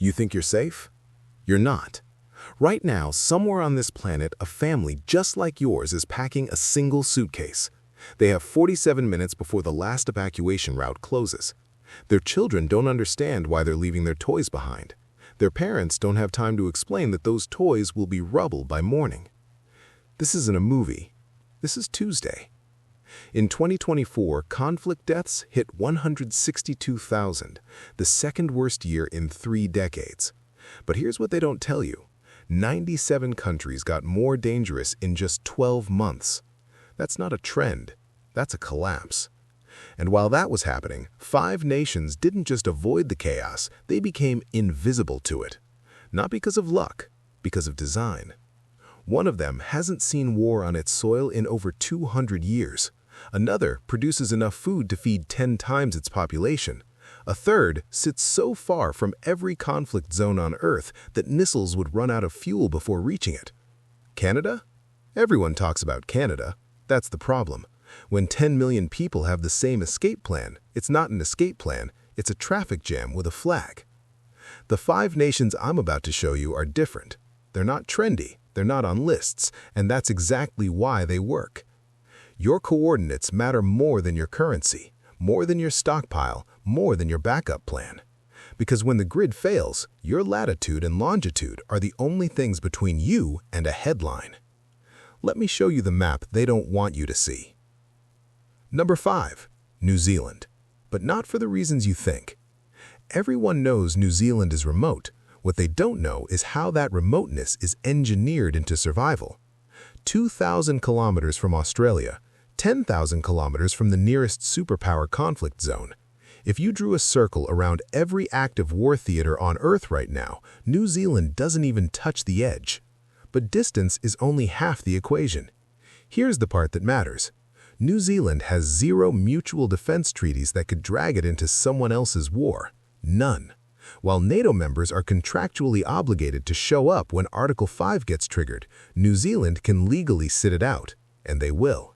You think you're safe? You're not. Right now, somewhere on this planet, a family just like yours is packing a single suitcase. They have 47 minutes before the last evacuation route closes. Their children don't understand why they're leaving their toys behind. Their parents don't have time to explain that those toys will be rubble by morning. This isn't a movie. This is Tuesday. In 2024, conflict deaths hit 162,000, the second worst year in 3 decades. But here's what they don't tell you. 97 countries got more dangerous in just 12 months. That's not a trend, that's a collapse. And while that was happening, 5 nations didn't just avoid the chaos, they became invisible to it. Not because of luck, because of design. One of them hasn't seen war on its soil in over 200 years. Another produces enough food to feed 10 times its population. A third sits so far from every conflict zone on Earth that missiles would run out of fuel before reaching it. Canada? Everyone talks about Canada. That's the problem. When 10 million people have the same escape plan, it's not an escape plan, it's a traffic jam with a flag. The 5 nations I'm about to show you are different. They're not trendy, they're not on lists, and that's exactly why they work. Your coordinates matter more than your currency, more than your stockpile, more than your backup plan. Because when the grid fails, your latitude and longitude are the only things between you and a headline. Let me show you the map they don't want you to see. Number 5, New Zealand. But not for the reasons you think. Everyone knows New Zealand is remote. What they don't know is how that remoteness is engineered into survival. 2,000 kilometers from Australia, 10,000 kilometers from the nearest superpower conflict zone. If you drew a circle around every active war theater on Earth right now, New Zealand doesn't even touch the edge. But distance is only half the equation. Here's the part that matters. New Zealand has 0 mutual defense treaties that could drag it into someone else's war. None. While NATO members are contractually obligated to show up when Article 5 gets triggered, New Zealand can legally sit it out, and they will.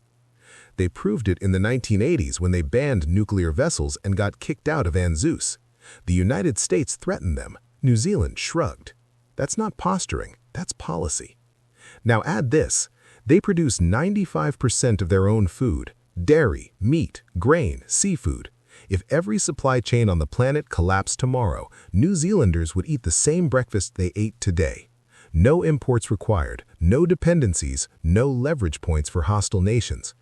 They proved it in the 1980s when they banned nuclear vessels and got kicked out of ANZUS. The United States threatened them. New Zealand shrugged. That's not posturing, that's policy. Now add this. They produce 95% of their own food: dairy, meat, grain, seafood. If every supply chain on the planet collapsed tomorrow, New Zealanders would eat the same breakfast they ate today. No imports required, no dependencies, no leverage points for hostile nations.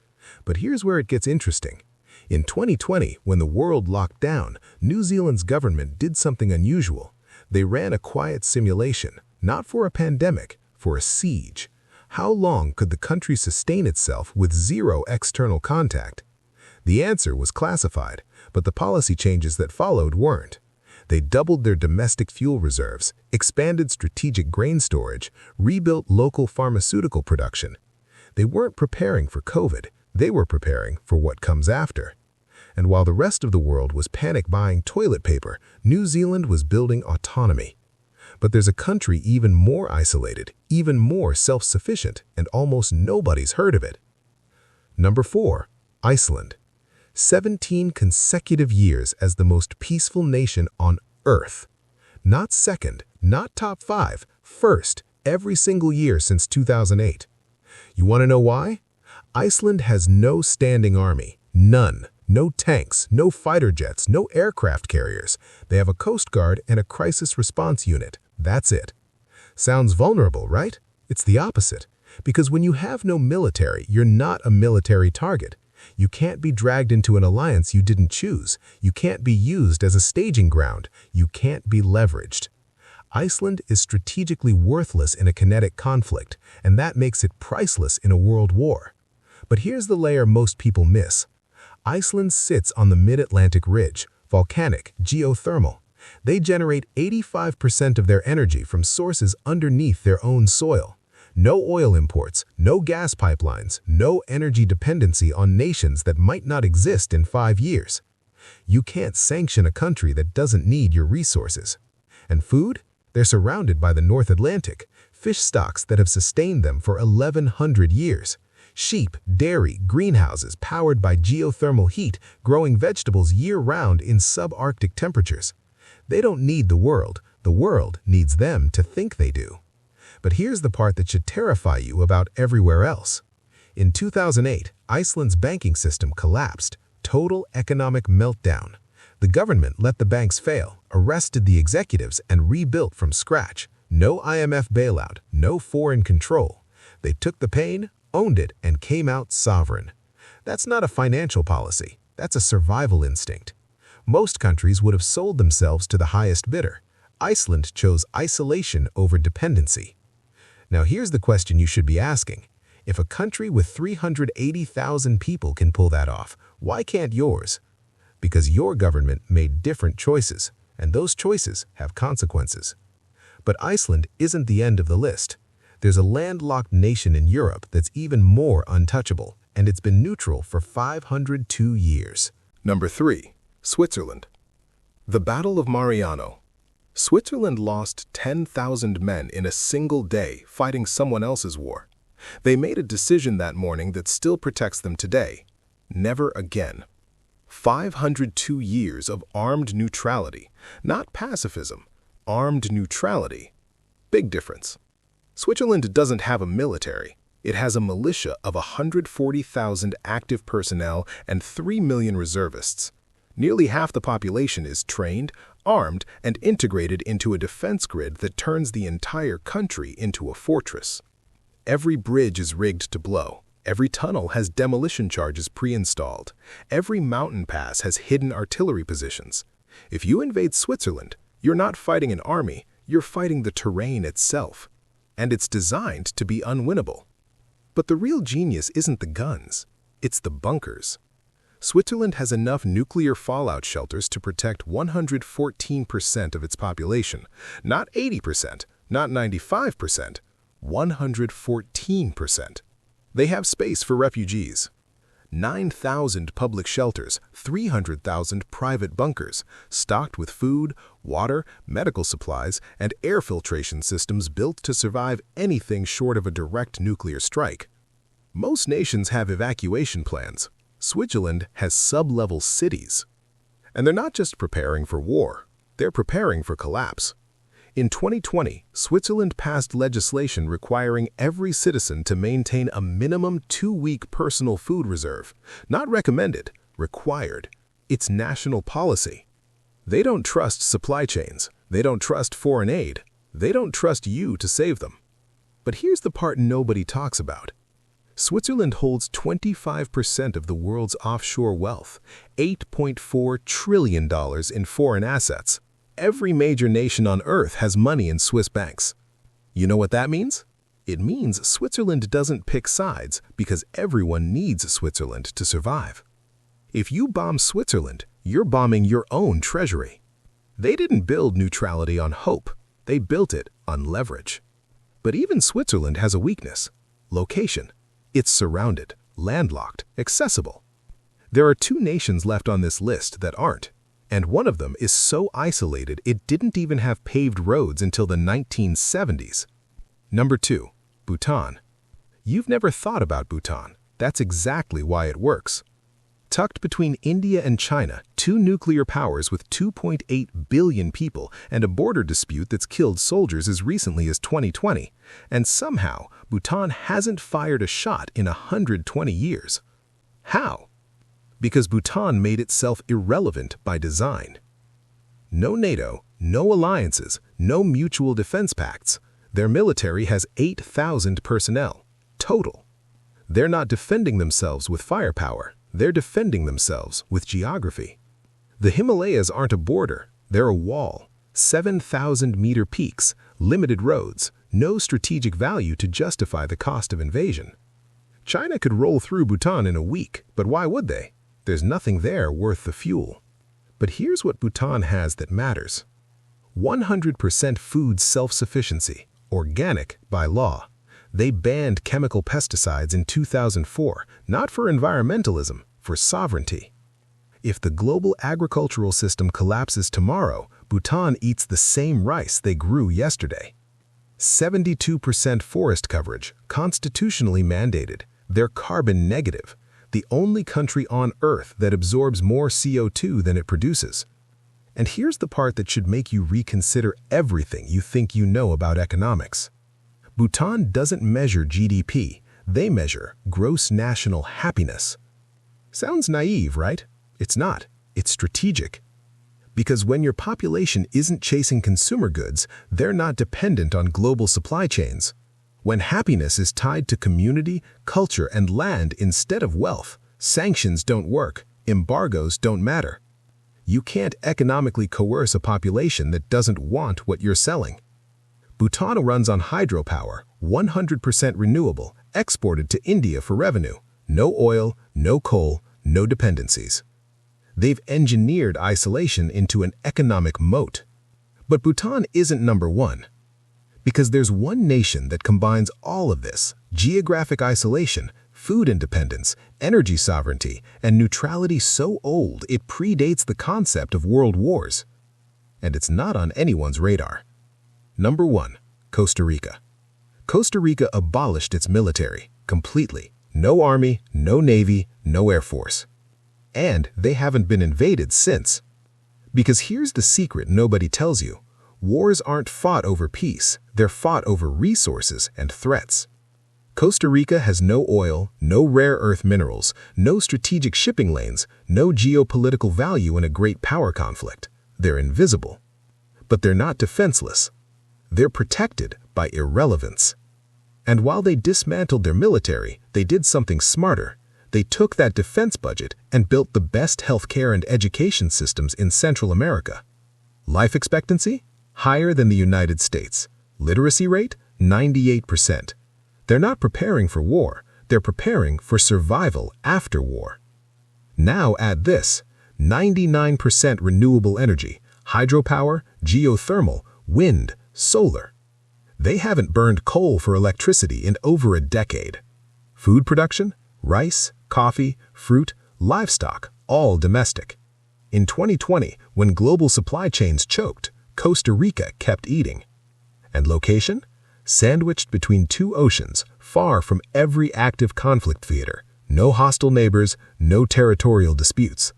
But here's where it gets interesting. In 2020, when the world locked down, New Zealand's government did something unusual. They ran a quiet simulation, not for a pandemic, for a siege. How long could the country sustain itself with 0 external contact? The answer was classified, but the policy changes that followed weren't. They doubled their domestic fuel reserves, expanded strategic grain storage, rebuilt local pharmaceutical production. They weren't preparing for COVID, they were preparing for what comes after. And while the rest of the world was panic buying toilet paper, New Zealand was building autonomy. But there's a country even more isolated, even more self-sufficient, and almost nobody's heard of it. Number 4, Iceland. 17 consecutive years as the most peaceful nation on Earth. Not second, not top 5, first, every single year since 2008. You want to know why? Iceland has no standing army, none. No tanks, no fighter jets, no aircraft carriers. They have a coast guard and a crisis response unit. That's it. Sounds vulnerable, right? It's the opposite. Because when you have no military, you're not a military target. You can't be dragged into an alliance you didn't choose. You can't be used as a staging ground. You can't be leveraged. Iceland is strategically worthless in a kinetic conflict, and that makes it priceless in a world war. But here's the layer most people miss. Iceland sits on the mid-Atlantic ridge, volcanic, geothermal. They generate 85% of their energy from sources underneath their own soil. No oil imports, no gas pipelines, no energy dependency on nations that might not exist in 5 years. You can't sanction a country that doesn't need your resources. And food? They're surrounded by the North Atlantic, fish stocks that have sustained them for 1,100 years. Sheep, dairy, greenhouses powered by geothermal heat, growing vegetables year-round in subarctic temperatures. They don't need the world, The world needs them to think they do. But here's the part that should terrify you about everywhere else. In 2008, Iceland's banking system collapsed. Total economic meltdown. The government let the banks fail, arrested the executives, and rebuilt from scratch. No IMF bailout, no foreign control. They took the pain, owned it, and came out sovereign. That's not a financial policy. That's a survival instinct. Most countries would have sold themselves to the highest bidder. Iceland chose isolation over dependency. Now here's the question you should be asking. If a country with 380,000 people can pull that off, why can't yours? Because your government made different choices, and those choices have consequences. But Iceland isn't the end of the list. There's a landlocked nation in Europe that's even more untouchable, and it's been neutral for 502 years. Number 3. Switzerland. The Battle of Mariano. Switzerland lost 10,000 men in a single day fighting someone else's war. They made a decision that morning that still protects them today. Never again. 502 years of armed neutrality, not pacifism, armed neutrality. Big difference. Switzerland doesn't have a military. It has a militia of 140,000 active personnel and 3 million reservists. Nearly half the population is trained, armed, and integrated into a defense grid that turns the entire country into a fortress. Every bridge is rigged to blow. Every tunnel has demolition charges pre-installed. Every mountain pass has hidden artillery positions. If you invade Switzerland, you're not fighting an army, you're fighting the terrain itself. And it's designed to be unwinnable. But the real genius isn't the guns, it's the bunkers. Switzerland has enough nuclear fallout shelters to protect 114% of its population. Not 80%, not 95%, 114%. They have space for refugees. 9,000 public shelters, 300,000 private bunkers, stocked with food, water, medical supplies, and air filtration systems built to survive anything short of a direct nuclear strike. Most nations have evacuation plans. Switzerland has sub-level cities. And they're not just preparing for war, they're preparing for collapse. In 2020, Switzerland passed legislation requiring every citizen to maintain a minimum 2-week personal food reserve. Not recommended, required. It's national policy. They don't trust supply chains. They don't trust foreign aid. They don't trust you to save them. But here's the part nobody talks about. Switzerland holds 25% of the world's offshore wealth, $8.4 trillion in foreign assets. Every major nation on Earth has money in Swiss banks. You know what that means? It means Switzerland doesn't pick sides because everyone needs Switzerland to survive. If you bomb Switzerland, you're bombing your own treasury. They didn't build neutrality on hope. They built it on leverage. But even Switzerland has a weakness: location. It's surrounded, landlocked, accessible. There are 2 nations left on this list that aren't, and one of them is so isolated it didn't even have paved roads until the 1970s. Number 2, Bhutan. You've never thought about Bhutan. That's exactly why it works. Tucked between India and China, 2 nuclear powers with 2.8 billion people and a border dispute that's killed soldiers as recently as 2020, and somehow Bhutan hasn't fired a shot in 120 years. How? Because Bhutan made itself irrelevant by design. No NATO, no alliances, no mutual defense pacts. Their military has 8,000 personnel, total. They're not defending themselves with firepower. They're defending themselves with geography. The Himalayas aren't a border, they're a wall. 7,000-meter peaks, limited roads, no strategic value to justify the cost of invasion. China could roll through Bhutan in a week, but why would they? There's nothing there worth the fuel. But here's what Bhutan has that matters. 100% food self-sufficiency, organic by law. They banned chemical pesticides in 2004, not for environmentalism, for sovereignty. If the global agricultural system collapses tomorrow, Bhutan eats the same rice they grew yesterday. 72% forest coverage, constitutionally mandated. They're carbon negative, the only country on Earth that absorbs more CO2 than it produces. And here's the part that should make you reconsider everything you think you know about economics. Bhutan doesn't measure GDP, they measure gross national happiness. Sounds naive, right? It's not. It's strategic. Because when your population isn't chasing consumer goods, they're not dependent on global supply chains. When happiness is tied to community, culture, and land instead of wealth, sanctions don't work, embargoes don't matter. You can't economically coerce a population that doesn't want what you're selling. Bhutan runs on hydropower, 100% renewable, exported to India for revenue. No oil, no coal, no dependencies. They've engineered isolation into an economic moat. But Bhutan isn't number one. Because there's one nation that combines all of this: geographic isolation, food independence, energy sovereignty, and neutrality so old it predates the concept of world wars. And it's not on anyone's radar. Number 1. Costa Rica. Costa Rica abolished its military, completely. No army, no navy, no air force. And they haven't been invaded since. Because here's the secret nobody tells you. Wars aren't fought over peace, they're fought over resources and threats. Costa Rica has no oil, no rare earth minerals, no strategic shipping lanes, no geopolitical value in a great power conflict. They're invisible. But they're not defenseless. They're protected by irrelevance. And while they dismantled their military, they did something smarter. They took that defense budget and built the best healthcare and education systems in Central America. Life expectancy? Higher than the United States. Literacy rate? 98%. They're not preparing for war, they're preparing for survival after war. Now add this: 99% renewable energy, hydropower, geothermal, wind, solar. They haven't burned coal for electricity in over a decade. Food production? Rice, coffee, fruit, livestock, all domestic. In 2020, when global supply chains choked, Costa Rica kept eating. And location? Sandwiched between two oceans, far from every active conflict theater. No hostile neighbors, no territorial disputes.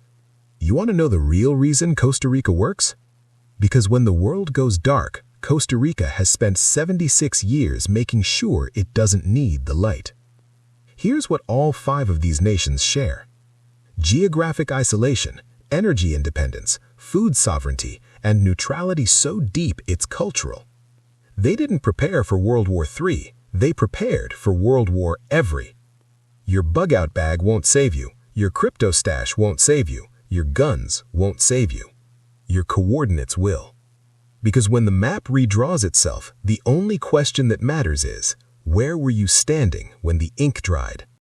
You want to know the real reason Costa Rica works? Because when the world goes dark, Costa Rica has spent 76 years making sure it doesn't need the light. Here's what all 5 of these nations share: geographic isolation, energy independence, food sovereignty, and neutrality so deep it's cultural. They didn't prepare for World War III, they prepared for World War Every. Your bug-out bag won't save you, your crypto stash won't save you, your guns won't save you. Your coordinates will. Because when the map redraws itself, the only question that matters is, where were you standing when the ink dried?